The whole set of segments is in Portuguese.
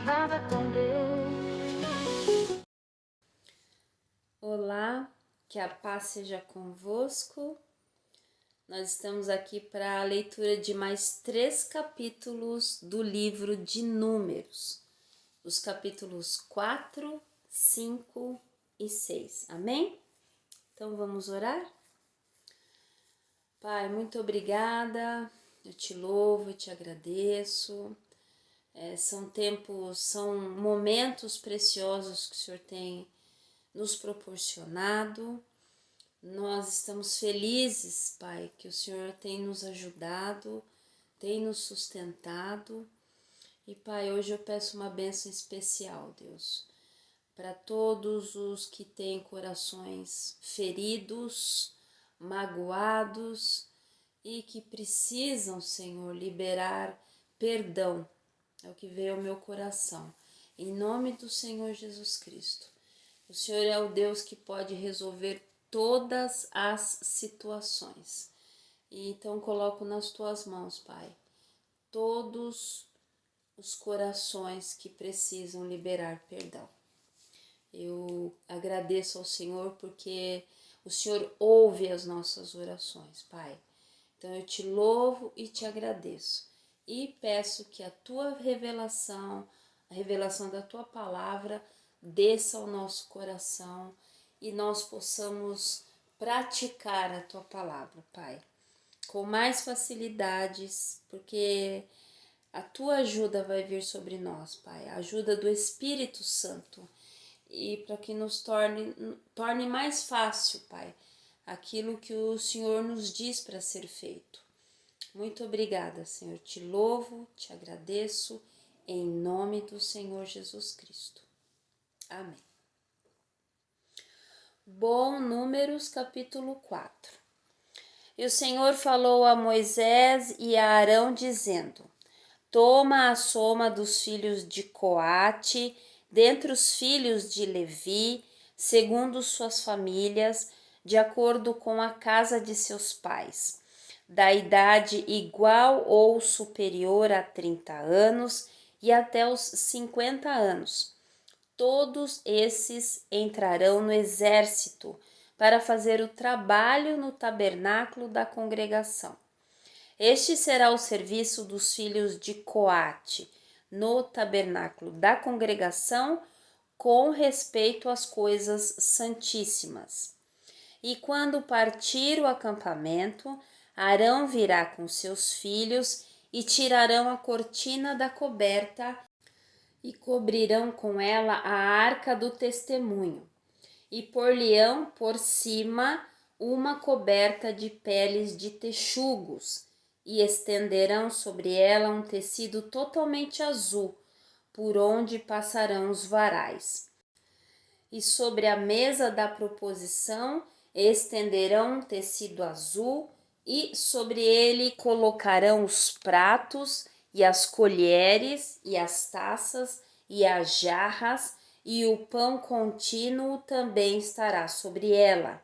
Nada com Deus. Olá, que a paz seja convosco. Nós estamos aqui para a leitura de mais 3 capítulos do livro de Números, os capítulos 4, 5 e 6. Amém? Então vamos orar? Pai, muito obrigada, eu te louvo e te agradeço. São momentos preciosos que o Senhor tem nos proporcionado. Nós estamos felizes, Pai, que o Senhor tem nos ajudado, tem nos sustentado. E, Pai, hoje eu peço uma bênção especial, Deus, para todos os que têm corações feridos, magoados e que precisam, Senhor, liberar perdão. É o que veio ao meu coração. Em nome do Senhor Jesus Cristo. O Senhor é o Deus que pode resolver todas as situações. E então coloco nas tuas mãos, Pai, todos os corações que precisam liberar perdão. Eu agradeço ao Senhor porque o Senhor ouve as nossas orações, Pai. Então eu te louvo e te agradeço. E peço que a tua revelação, a revelação da tua palavra, desça ao nosso coração e nós possamos praticar a tua palavra, Pai, com mais facilidades, porque a tua ajuda vai vir sobre nós, Pai, a ajuda do Espírito Santo, e para que nos torne mais fácil, Pai, aquilo que o Senhor nos diz para ser feito. Muito obrigada, Senhor. Te louvo, te agradeço, em nome do Senhor Jesus Cristo. Amém. Bom, Números capítulo 4. E o Senhor falou a Moisés e a Arão, dizendo: Toma a soma dos filhos de Coate, dentre os filhos de Levi, segundo suas famílias, de acordo com a casa de seus pais, da idade igual ou superior a 30 anos e até os 50 anos. Todos esses entrarão no exército para fazer o trabalho no tabernáculo da congregação. Este será o serviço dos filhos de Coate no tabernáculo da congregação, com respeito às coisas santíssimas. E quando partir o acampamento, Arão virá com seus filhos e tirarão a cortina da coberta e cobrirão com ela a arca do testemunho, e por-lhe-ão por cima uma coberta de peles de texugos, e estenderão sobre ela um tecido totalmente azul, por onde passarão os varais. E sobre a mesa da proposição estenderão um tecido azul, e sobre ele colocarão os pratos e as colheres e as taças e as jarras, e o pão contínuo também estará sobre ela.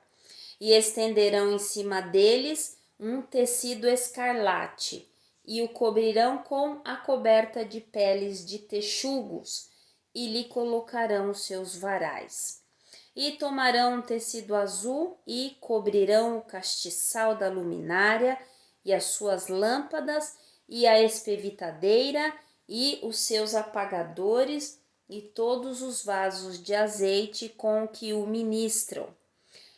E estenderão em cima deles um tecido escarlate, e o cobrirão com a coberta de peles de texugos, e lhe colocarão os seus varais. E tomarão um tecido azul e cobrirão o castiçal da luminária e as suas lâmpadas e a espevitadeira e os seus apagadores e todos os vasos de azeite com que o ministram.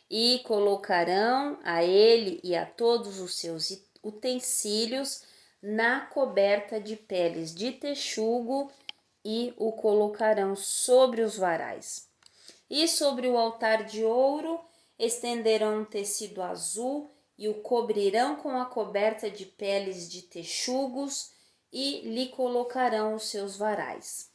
E colocarão a ele e a todos os seus utensílios na coberta de peles de texugo e o colocarão sobre os varais. E sobre o altar de ouro estenderão um tecido azul e o cobrirão com a coberta de peles de texugos e lhe colocarão os seus varais.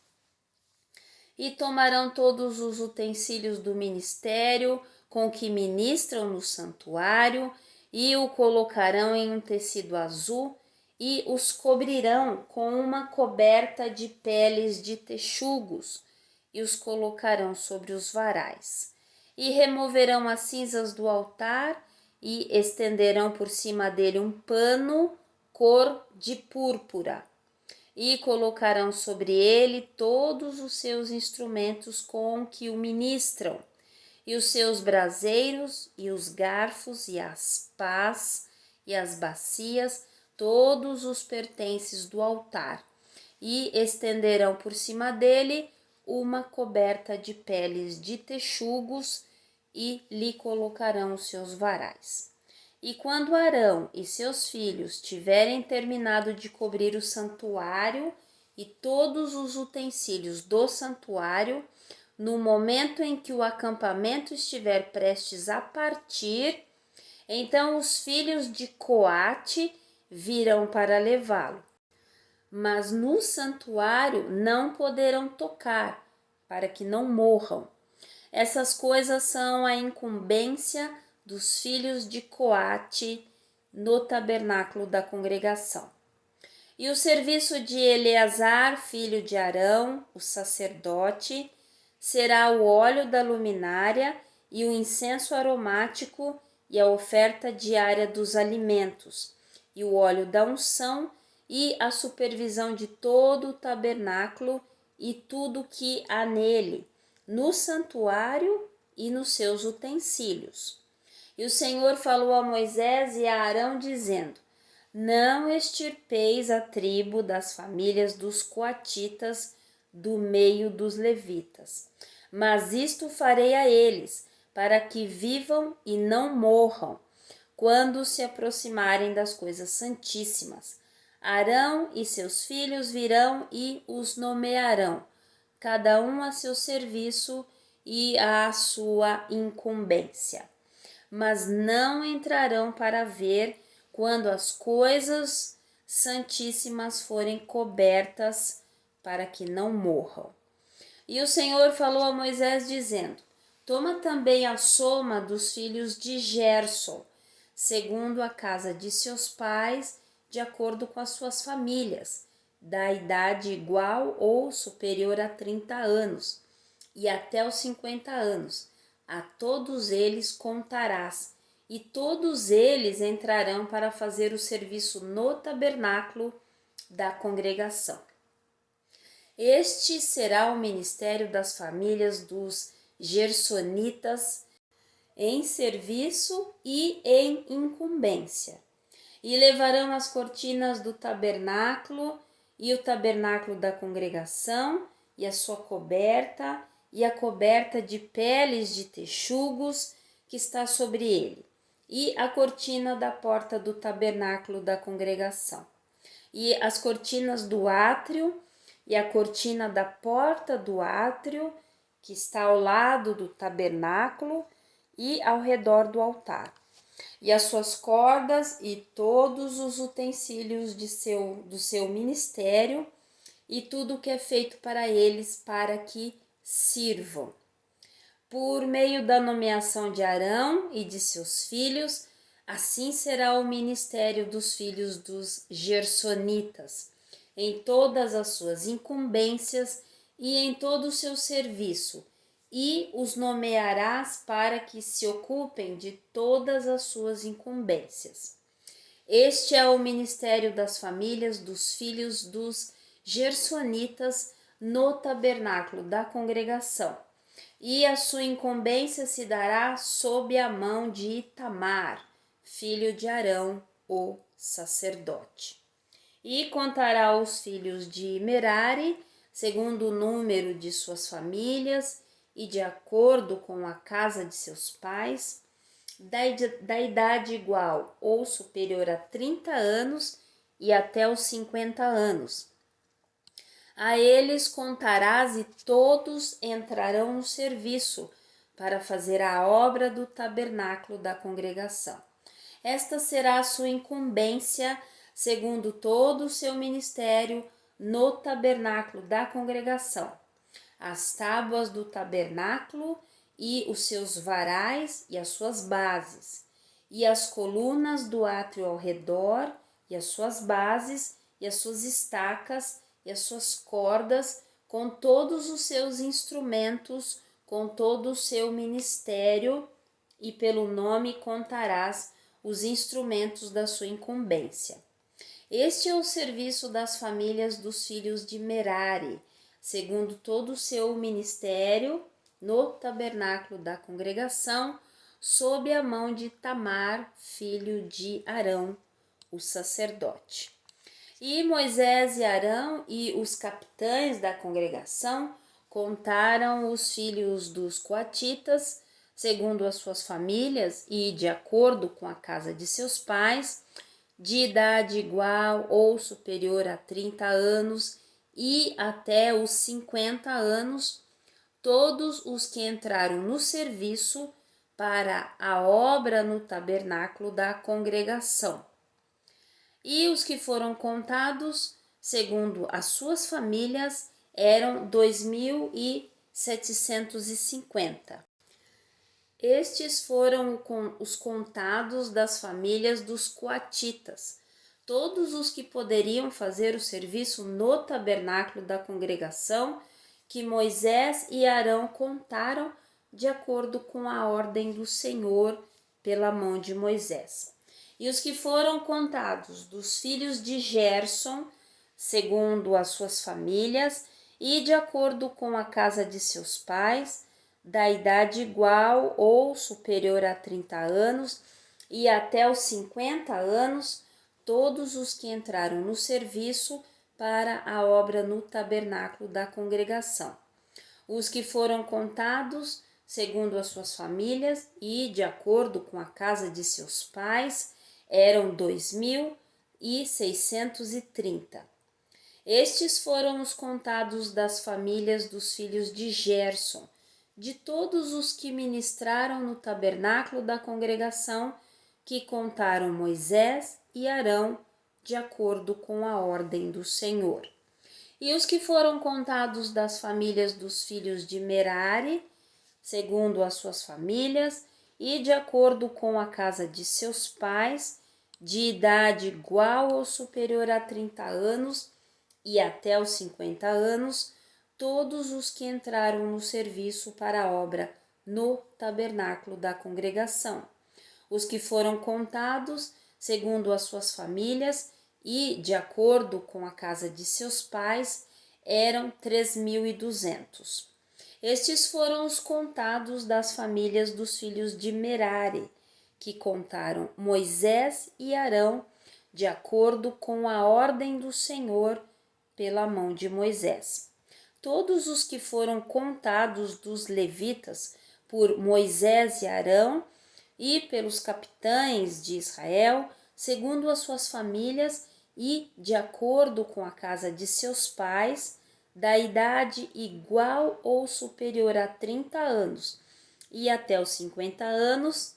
E tomarão todos os utensílios do ministério com que ministram no santuário e o colocarão em um tecido azul e os cobrirão com uma coberta de peles de texugos e os colocarão sobre os varais. E removerão as cinzas do altar e estenderão por cima dele um pano cor de púrpura. e colocarão sobre ele todos os seus instrumentos com que o ministram, e os seus braseiros, e os garfos, e as pás, e as bacias, todos os pertences do altar, e estenderão por cima dele uma coberta de peles de texugos, e lhe colocarão os seus varais. E quando Arão e seus filhos tiverem terminado de cobrir o santuário e todos os utensílios do santuário, no momento em que o acampamento estiver prestes a partir, então os filhos de Coate virão para levá-lo. Mas no santuário não poderão tocar, para que não morram. Essas coisas são a incumbência dos filhos de Coate no tabernáculo da congregação. E o serviço de Eleazar, filho de Arão, o sacerdote, será o óleo da luminária e o incenso aromático e a oferta diária dos alimentos, e o óleo da unção e a supervisão de todo o tabernáculo e tudo que há nele, no santuário e nos seus utensílios. E o Senhor falou a Moisés e a Arão, dizendo: não extirpeis a tribo das famílias dos coatitas do meio dos levitas, mas isto farei a eles, para que vivam e não morram, quando se aproximarem das coisas santíssimas. Arão e seus filhos virão e os nomearão, cada um a seu serviço e à sua incumbência. Mas não entrarão para ver quando as coisas santíssimas forem cobertas, para que não morram. E o Senhor falou a Moisés, dizendo: toma também a soma dos filhos de Gerson, segundo a casa de seus pais, de acordo com as suas famílias, da idade igual ou superior a 30 anos, e até os 50 anos. A todos eles contarás, e todos eles entrarão para fazer o serviço no tabernáculo da congregação. Este será o ministério das famílias dos gersonitas em serviço e em incumbência. E levarão as cortinas do tabernáculo e o tabernáculo da congregação e a sua coberta e a coberta de peles de texugos que está sobre ele, e a cortina da porta do tabernáculo da congregação, e as cortinas do átrio, e a cortina da porta do átrio, que está ao lado do tabernáculo e ao redor do altar, e as suas cordas e todos os utensílios do seu ministério, e tudo o que é feito para eles, para que sirvam. Por meio da nomeação de Arão e de seus filhos, assim será o ministério dos filhos dos gersonitas, em todas as suas incumbências e em todo o seu serviço, e os nomearás para que se ocupem de todas as suas incumbências. Este é o ministério das famílias dos filhos dos gersonitas no tabernáculo da congregação, e a sua incumbência se dará sob a mão de Itamar, filho de Arão, o sacerdote. E contará os filhos de Merari, segundo o número de suas famílias e de acordo com a casa de seus pais, da idade igual ou superior a 30 anos e até os 50 anos. A eles contarás e todos entrarão no serviço para fazer a obra do tabernáculo da congregação. Esta será a sua incumbência, segundo todo o seu ministério, no tabernáculo da congregação. As tábuas do tabernáculo e os seus varais e as suas bases, e as colunas do átrio ao redor, e as suas bases, e as suas estacas, e as suas cordas, com todos os seus instrumentos, com todo o seu ministério, e pelo nome contarás os instrumentos da sua incumbência. Este é o serviço das famílias dos filhos de Merari, segundo todo o seu ministério, no tabernáculo da congregação, sob a mão de Tamar, filho de Arão, o sacerdote. E Moisés e Arão e os capitães da congregação contaram os filhos dos coatitas, segundo as suas famílias e de acordo com a casa de seus pais, de idade igual ou superior a 30 anos e até os 50 anos, todos os que entraram no serviço para a obra no tabernáculo da congregação. E os que foram contados, segundo as suas famílias, eram 2.750. Estes foram os contados das famílias dos coatitas, todos os que poderiam fazer o serviço no tabernáculo da congregação, que Moisés e Arão contaram de acordo com a ordem do Senhor pela mão de Moisés. E os que foram contados dos filhos de Gerson, segundo as suas famílias, e de acordo com a casa de seus pais, da idade igual ou superior a 30 anos e até os 50 anos, todos os que entraram no serviço para a obra no tabernáculo da congregação. Os que foram contados, segundo as suas famílias e de acordo com a casa de seus pais, eram 2.630. Estes foram os contados das famílias dos filhos de Gerson, de todos os que ministraram no tabernáculo da congregação, que contaram Moisés e Arão, de acordo com a ordem do Senhor. E os que foram contados das famílias dos filhos de Merari, segundo as suas famílias, e de acordo com a casa de seus pais, de idade igual ou superior a 30 anos e até os 50 anos, todos os que entraram no serviço para a obra no tabernáculo da congregação. Os que foram contados, segundo as suas famílias e de acordo com a casa de seus pais, eram 3.200. Estes foram os contados das famílias dos filhos de Merari, que contaram Moisés e Arão, de acordo com a ordem do Senhor pela mão de Moisés. Todos os que foram contados dos levitas por Moisés e Arão e pelos capitães de Israel, segundo as suas famílias e de acordo com a casa de seus pais, da idade igual ou superior a 30 anos e até os 50 anos,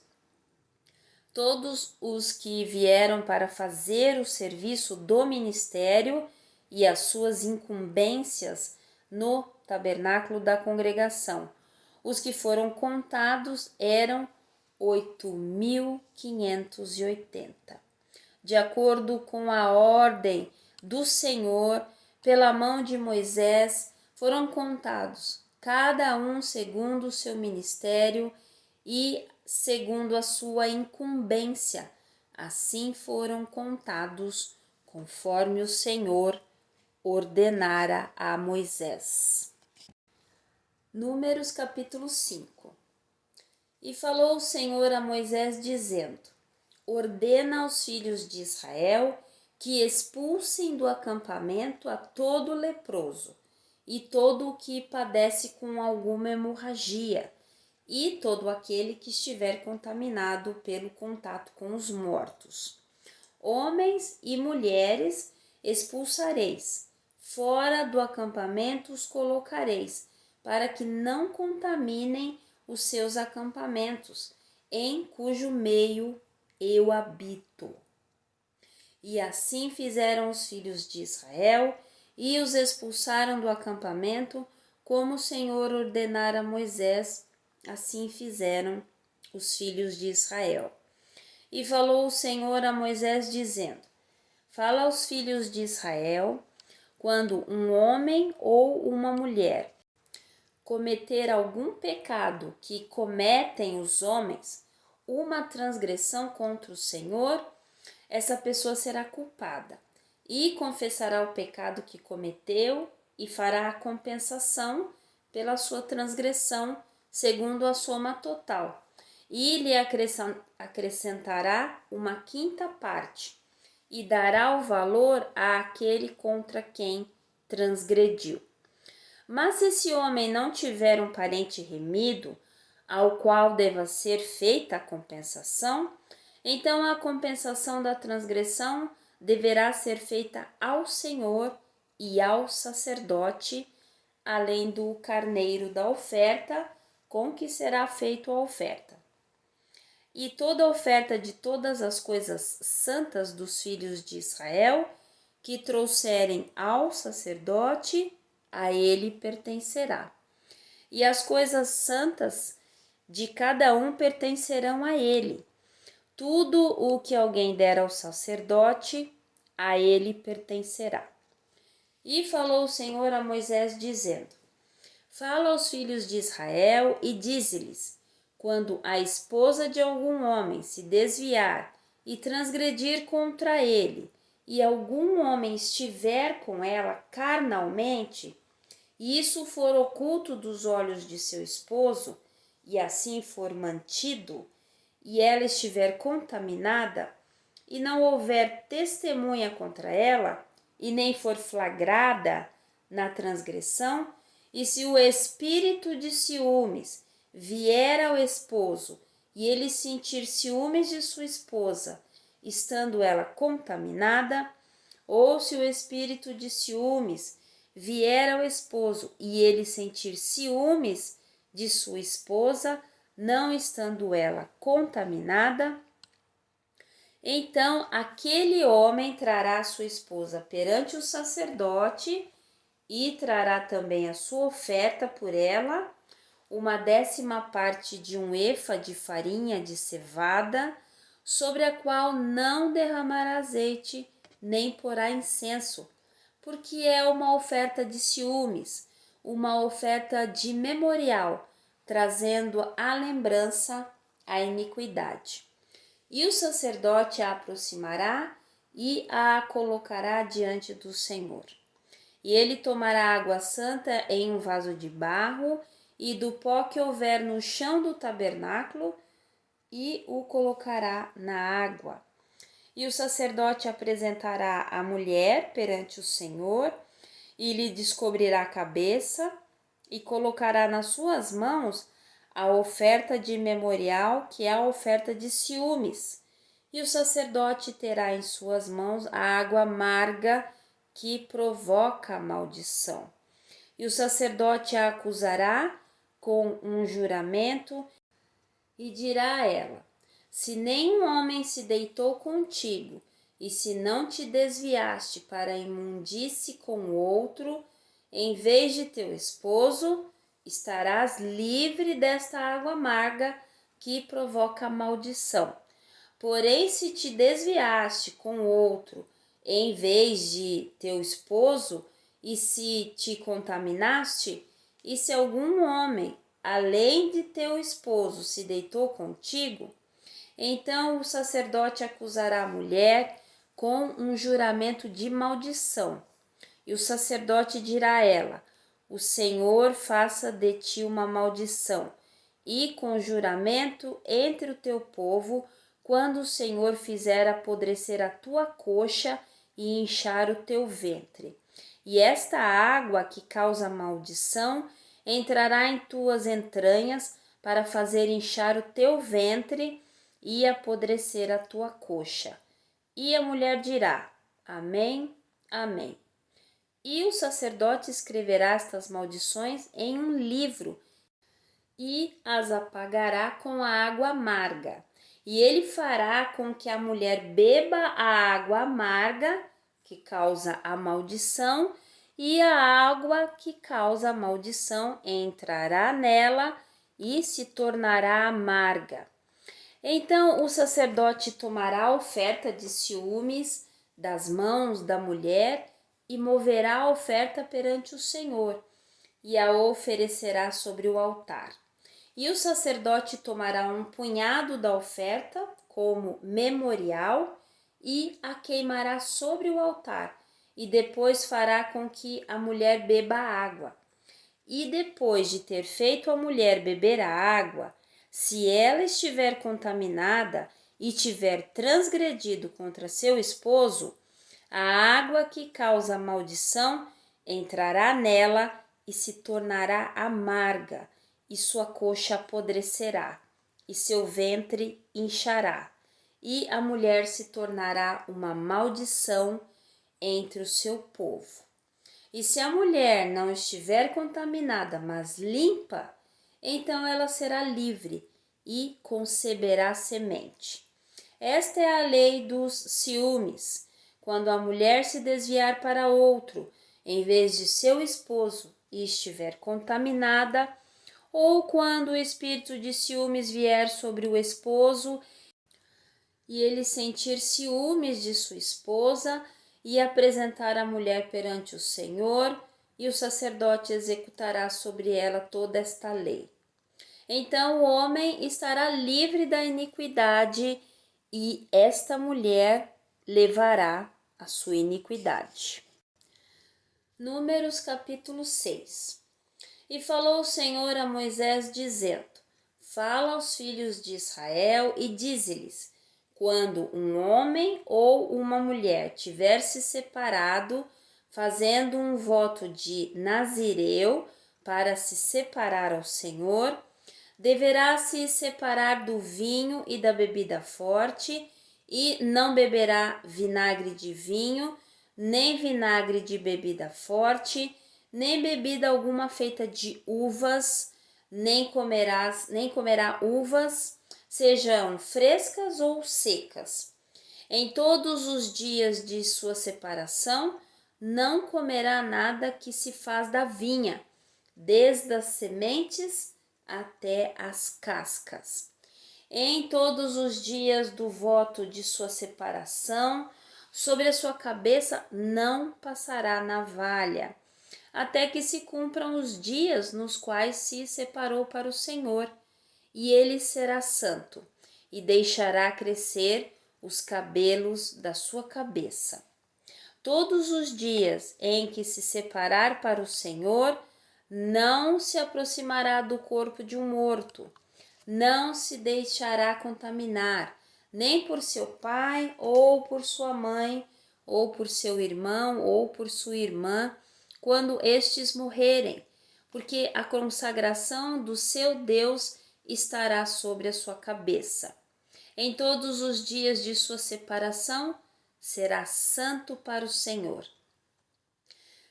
todos os que vieram para fazer o serviço do ministério e as suas incumbências no tabernáculo da congregação. Os que foram contados eram 8.580. De acordo com a ordem do Senhor, pela mão de Moisés, foram contados, cada um segundo o seu ministério e segundo a sua incumbência. Assim foram contados, conforme o Senhor ordenara a Moisés. Números capítulo 5. E falou o Senhor a Moisés, dizendo: ordena aos filhos de Israel que expulsem do acampamento a todo leproso, e todo o que padece com alguma hemorragia, e todo aquele que estiver contaminado pelo contato com os mortos. Homens e mulheres expulsareis, fora do acampamento os colocareis, para que não contaminem os seus acampamentos, em cujo meio eu habito. E assim fizeram os filhos de Israel, e os expulsaram do acampamento, como o Senhor ordenara a Moisés, assim fizeram os filhos de Israel. E falou o Senhor a Moisés, dizendo: fala aos filhos de Israel, quando um homem ou uma mulher cometer algum pecado que cometem os homens, uma transgressão contra o Senhor, essa pessoa será culpada. e confessará o pecado que cometeu e fará a compensação pela sua transgressão, segundo a soma total, e lhe acrescentará uma quinta parte, e dará o valor àquele contra quem transgrediu. Mas se esse homem não tiver um parente remido, ao qual deva ser feita a compensação, então a compensação da transgressão deverá ser feita ao Senhor e ao sacerdote, além do carneiro da oferta, com que será feita a oferta. E toda oferta de todas as coisas santas dos filhos de Israel, que trouxerem ao sacerdote, a ele pertencerá. E as coisas santas de cada um pertencerão a ele. Tudo o que alguém der ao sacerdote, a ele pertencerá. E falou o Senhor a Moisés, dizendo: Fala aos filhos de Israel e dize-lhes: quando a esposa de algum homem se desviar e transgredir contra ele, e algum homem estiver com ela carnalmente, e isso for oculto dos olhos de seu esposo, e assim for mantido, e ela estiver contaminada, e não houver testemunha contra ela, e nem for flagrada na transgressão, e se o espírito de ciúmes vier ao esposo, e ele sentir ciúmes de sua esposa, estando ela contaminada, ou se o espírito de ciúmes vier ao esposo, e ele sentir ciúmes de sua esposa, não estando ela contaminada, então aquele homem trará sua esposa perante o sacerdote e trará também a sua oferta por ela, 1/10 de um efa de farinha de cevada, sobre a qual não derramará azeite, nem porá incenso, porque é uma oferta de ciúmes, uma oferta de memorial, trazendo à lembrança a iniquidade. E o sacerdote a aproximará e a colocará diante do Senhor. E ele tomará água santa em um vaso de barro, e do pó que houver no chão do tabernáculo, e o colocará na água. E o sacerdote apresentará a mulher perante o Senhor, e lhe descobrirá a cabeça, e colocará nas suas mãos a oferta de memorial, que é a oferta de ciúmes. E o sacerdote terá em suas mãos a água amarga, que provoca a maldição. E o sacerdote a acusará com um juramento e dirá a ela: se nenhum homem se deitou contigo, e se não te desviaste para a imundície com outro, em vez de teu esposo, estarás livre desta água amarga que provoca a maldição. Porém, se te desviaste com outro, em vez de teu esposo, e se te contaminaste, e se algum homem, além de teu esposo, se deitou contigo, então o sacerdote acusará a mulher com um juramento de maldição. E o sacerdote dirá a ela: o Senhor faça de ti uma maldição, e com juramento entre o teu povo, quando o Senhor fizer apodrecer a tua coxa e inchar o teu ventre. E esta água que causa maldição entrará em tuas entranhas para fazer inchar o teu ventre e apodrecer a tua coxa. E a mulher dirá: Amém, amém. E o sacerdote escreverá estas maldições em um livro e as apagará com a água amarga. E ele fará com que a mulher beba a água amarga, que causa a maldição, e a água que causa a maldição entrará nela e se tornará amarga. Então o sacerdote tomará a oferta de ciúmes das mãos da mulher e moverá a oferta perante o Senhor, e a oferecerá sobre o altar. E o sacerdote tomará um punhado da oferta como memorial e a queimará sobre o altar, e depois fará com que a mulher beba água. E depois de ter feito a mulher beber a água, se ela estiver contaminada e tiver transgredido contra seu esposo, a água que causa a maldição entrará nela e se tornará amarga, e sua coxa apodrecerá, e seu ventre inchará, e a mulher se tornará uma maldição entre o seu povo. E se a mulher não estiver contaminada, mas limpa, então ela será livre e conceberá semente. Esta é a lei dos ciúmes. Quando a mulher se desviar para outro, em vez de seu esposo, e estiver contaminada, ou quando o espírito de ciúmes vier sobre o esposo e ele sentir ciúmes de sua esposa e apresentar a mulher perante o Senhor, e o sacerdote executará sobre ela toda esta lei. Então o homem estará livre da iniquidade e esta mulher levará a sua iniquidade. Números capítulo 6. E falou o Senhor a Moisés dizendo: Fala aos filhos de Israel e dize-lhes: quando um homem ou uma mulher tiver se separado, fazendo um voto de nazireu para se separar ao Senhor, deverá se separar do vinho e da bebida forte, e não beberá vinagre de vinho, nem vinagre de bebida forte, nem bebida alguma feita de uvas, nem comerá uvas, sejam frescas ou secas. Em todos os dias de sua separação, não comerá nada que se faz da vinha, desde as sementes até as cascas. Em todos os dias do voto de sua separação, sobre a sua cabeça não passará navalha, até que se cumpram os dias nos quais se separou para o Senhor, e ele será santo, e deixará crescer os cabelos da sua cabeça. Todos os dias em que se separar para o Senhor, não se aproximará do corpo de um morto, não se deixará contaminar, nem por seu pai, ou por sua mãe, ou por seu irmão, ou por sua irmã, quando estes morrerem, porque a consagração do seu Deus estará sobre a sua cabeça. Em todos os dias de sua separação, será santo para o Senhor.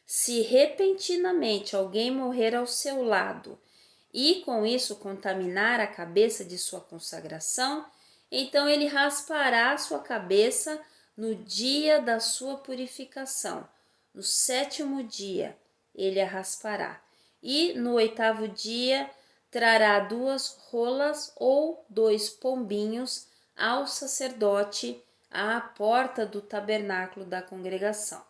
Se repentinamente alguém morrer ao seu lado e com isso contaminar a cabeça de sua consagração, então ele raspará sua cabeça no dia da sua purificação. No 7º dia ele a raspará, e no 8º dia trará 2 rolas ou 2 pombinhos ao sacerdote à porta do tabernáculo da congregação.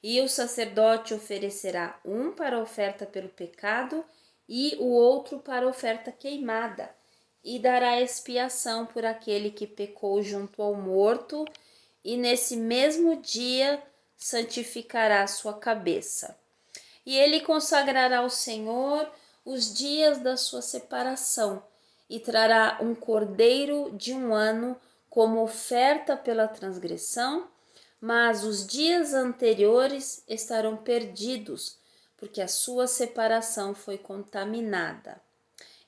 E o sacerdote oferecerá um para oferta pelo pecado e o outro para oferta queimada, e dará expiação por aquele que pecou junto ao morto, e nesse mesmo dia santificará sua cabeça. E ele consagrará ao Senhor os dias da sua separação, e trará um cordeiro de 1 ano como oferta pela transgressão, mas os dias anteriores estarão perdidos, porque a sua separação foi contaminada.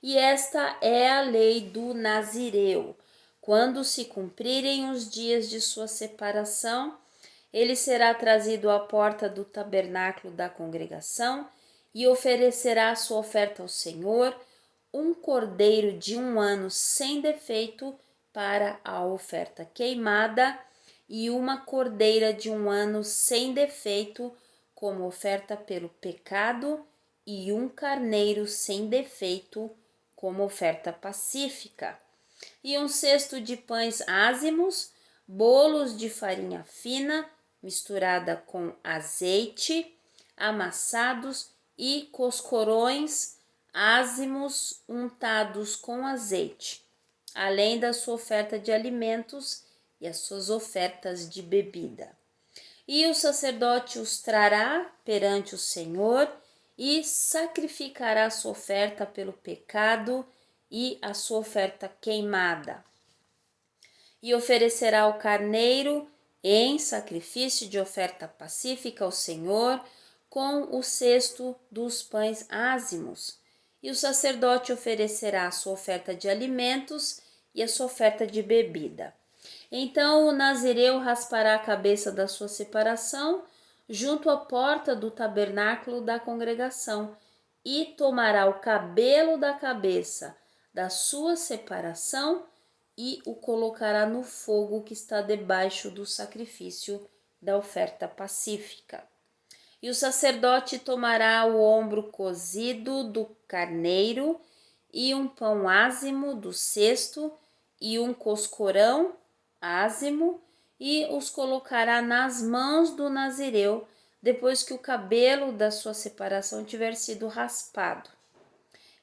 E esta é a lei do nazireu. Quando se cumprirem os dias de sua separação, ele será trazido à porta do tabernáculo da congregação e oferecerá sua oferta ao Senhor, um cordeiro de 1 ano sem defeito para a oferta queimada, e uma cordeira de 1 ano sem defeito como oferta pelo pecado, e um carneiro sem defeito como oferta pacífica, e um cesto de pães ázimos, bolos de farinha fina misturada com azeite, amassados, e coscorões ázimos untados com azeite, além da sua oferta de alimentos e as suas ofertas de bebida. E o sacerdote os trará perante o Senhor e sacrificará a sua oferta pelo pecado e a sua oferta queimada. E oferecerá o carneiro em sacrifício de oferta pacífica ao Senhor, com o cesto dos pães ázimos. E o sacerdote oferecerá a sua oferta de alimentos e a sua oferta de bebida. Então o nazireu raspará a cabeça da sua separação junto à porta do tabernáculo da congregação e tomará o cabelo da cabeça da sua separação e o colocará no fogo que está debaixo do sacrifício da oferta pacífica. E o sacerdote tomará o ombro cozido do carneiro e um pão ázimo do cesto e um coscorão ázimo e os colocará nas mãos do nazireu depois que o cabelo da sua separação tiver sido raspado.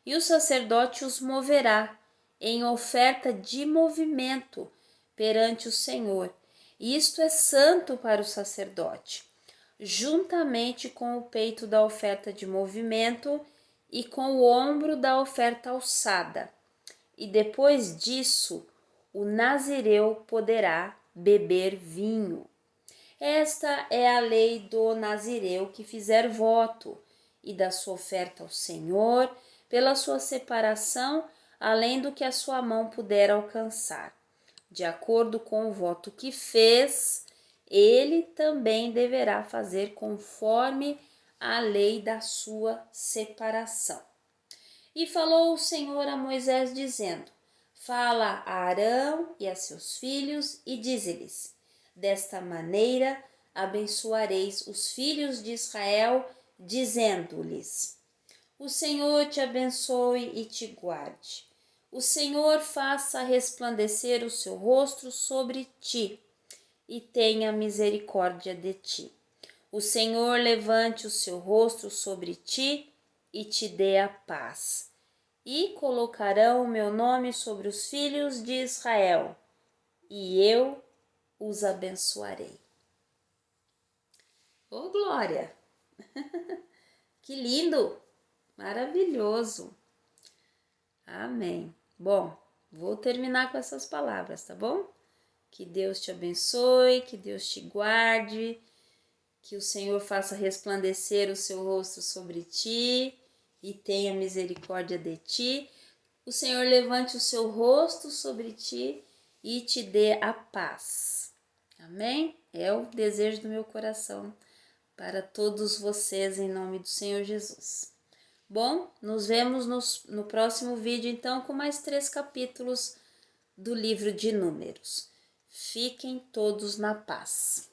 E o sacerdote os moverá em oferta de movimento perante o Senhor. Isto é santo para o sacerdote, juntamente com o peito da oferta de movimento e com o ombro da oferta alçada. E depois disso, o nazireu poderá beber vinho. Esta é a lei do nazireu que fizer voto e da sua oferta ao Senhor pela sua separação, além do que a sua mão puder alcançar. De acordo com o voto que fez, ele também deverá fazer conforme a lei da sua separação. E falou o Senhor a Moisés, dizendo: Fala a Arão e a seus filhos e dize-lhes: Desta maneira abençoareis os filhos de Israel, dizendo-lhes: O Senhor te abençoe e te guarde. O Senhor faça resplandecer o seu rosto sobre ti e tenha misericórdia de ti. O Senhor levante o seu rosto sobre ti e te dê a paz. E colocarão o meu nome sobre os filhos de Israel, e eu os abençoarei. Oh, glória! Que lindo! Maravilhoso! Amém. Bom, vou terminar com essas palavras, tá bom? Que Deus te abençoe, que Deus te guarde, que o Senhor faça resplandecer o seu rosto sobre ti e tenha misericórdia de ti. O Senhor levante o seu rosto sobre ti e te dê a paz. Amém? É o desejo do meu coração para todos vocês, em nome do Senhor Jesus. Bom, nos vemos no próximo vídeo, então, com mais 3 capítulos do livro de Números. Fiquem todos na paz.